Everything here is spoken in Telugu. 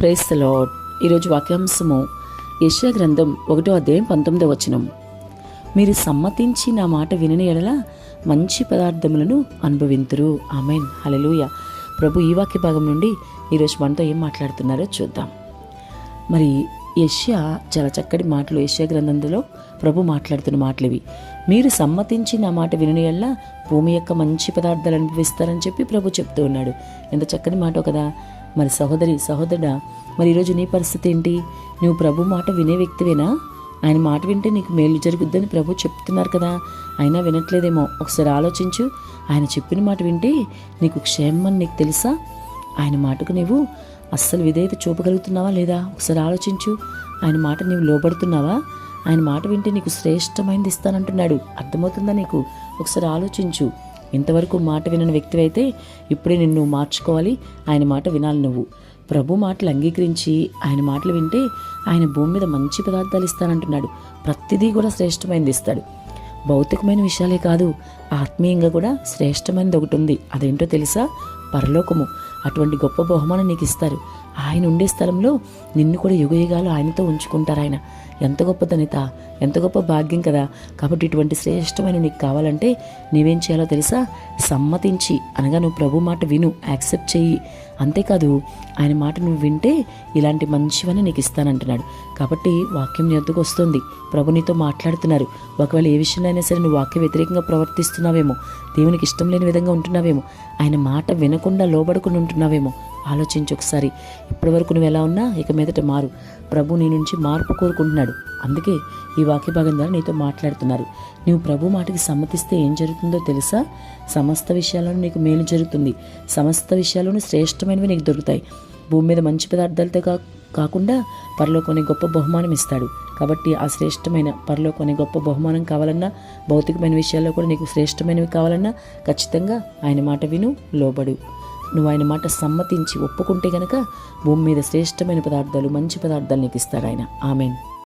Praise the lord. ఈరోజు వాక్యాంశము యెషయా గ్రంథం 1:19. మీరు సమ్మతించి నా మాట వినని ఎడల మంచి పదార్థములను అనుభవింతురు. ఆమేన్, హల్లెలూయా. ప్రభు ఈ వాక్య భాగం నుండి ఈరోజు మనతో ఏం మాట్లాడుతున్నారో చూద్దాం. మరి యెషయా చాలా చక్కటి మాటలు, యెషయా గ్రంథంలో ప్రభు మాట్లాడుతున్న మాటలు ఇవి. మీరు సమ్మతించి నా మాట వినని ఎడల భూమి యొక్క మంచి పదార్థాలు అనుభవిస్తారని చెప్పి ప్రభు చెప్తూ ఉన్నాడు. ఎంత చక్కని మాటో కదా. మరి సహోదరుడా, మరి ఈరోజు నీ పరిస్థితి ఏంటి? నువ్వు ప్రభు మాట వినే వ్యక్తివేనా? ఆయన మాట వింటే నీకు మేలు జరుగుద్దని ప్రభు చెప్తున్నారు కదా, అయినా వినట్లేదేమో. ఒకసారి ఆలోచించు. ఆయన చెప్పిన మాట వింటే నీకు క్షేమం అని నీకు తెలుసా? ఆయన మాటకు నీవు అస్సలు విధేయత చూపగలుగుతున్నావా లేదా? ఒకసారి ఆలోచించు. ఆయన మాట నీవు లోబడుతున్నావా? ఆయన మాట వింటే నీకు శ్రేష్టమైనది ఇస్తానంటున్నాడు. అర్థమవుతుందా నీకు? ఒకసారి ఆలోచించు. ఇంతవరకు మాట వినని వ్యక్తివైతే ఇప్పుడే నిన్ను మార్చుకోవాలి. ఆయన మాట వినాలి. నువ్వు ప్రభు మాటలు అంగీకరించి ఆయన మాటలు వింటే ఆయన భూమి మీద మంచి పదార్థాలు ఇస్తానంటున్నాడు. ప్రతిదీ కూడా శ్రేష్టమైనది ఇస్తాడు. భౌతికమైన విషయాలే కాదు, ఆత్మీయంగా కూడా శ్రేష్టమైనది ఒకటి ఉంది. అదేంటో తెలుసా? పరలోకము. అటువంటి గొప్ప బహుమానం నీకు ఇస్తారు. ఆయన ఉండే స్థలంలో నిన్ను కూడా యుగయుగాలు ఆయనతో ఉంచుకుంటారు ఆయన. ఎంత గొప్ప ధన్యత, ఎంత గొప్ప భాగ్యం కదా. కాబట్టి ఇటువంటి శ్రేష్టమైన నీకు కావాలంటే నీవేం చేయాలో తెలుసా? సమ్మతించి, అనగా నువ్వు ప్రభు మాట విను, యాక్సెప్ట్ చెయ్యి. అంతేకాదు, ఆయన మాట నువ్వు వింటే ఇలాంటి మంచివని నీకు ఇస్తానంటున్నాడు. కాబట్టి వాక్యం నీ వద్దకు వస్తుంది. ప్రభు నీతో మాట్లాడుతున్నారు. ఒకవేళ ఏ విషయంలో అయినా సరే నువ్వు వాక్య వ్యతిరేకంగా ప్రవర్తిస్తున్నావేమో, దేవునికి ఇష్టం లేని విధంగా ఉంటున్నావేమో, ఆయన మాట వినకుండా లోబడకుండా ఉంటున్నావేమో, ఆలోచించి ఒకసారి. ఇప్పటి వరకు నువ్వు ఎలా ఉన్నా ఇక మీదట మారు. ప్రభు నీ నుంచి మార్పు కోరుకుంటున్నాడు. అందుకే ఈ వాక్య భాగం ద్వారా నీతో మాట్లాడుతున్నారు. నువ్వు ప్రభు మాటకి సమ్మతిస్తే ఏం జరుగుతుందో తెలుసా? సమస్త విషయాల్లోనూ నీకు మేలు జరుగుతుంది. సమస్త విషయాల్లోనూ శ్రేష్టమైనవి నీకు దొరుకుతాయి. భూమి మీద మంచి పదార్థాలతో కాకుండా పరలోకం గొప్ప బహుమానం ఇస్తాడు. కాబట్టి ఆ శ్రేష్టమైన పరలోకం గొప్ప బహుమానం కావాలన్నా, భౌతికమైన విషయాల్లో కూడా నీకు శ్రేష్టమైనవి కావాలన్నా ఖచ్చితంగా ఆయన మాట విను, లోబడు. నువ్వు ఆయన మాట సమ్మతించి ఒప్పుకుంటే గనక భూమి మీద శ్రేష్టమైన పదార్థాలు, మంచి పదార్థాలు నీకు ఇస్తాడు ఆయన. ఆమేన్.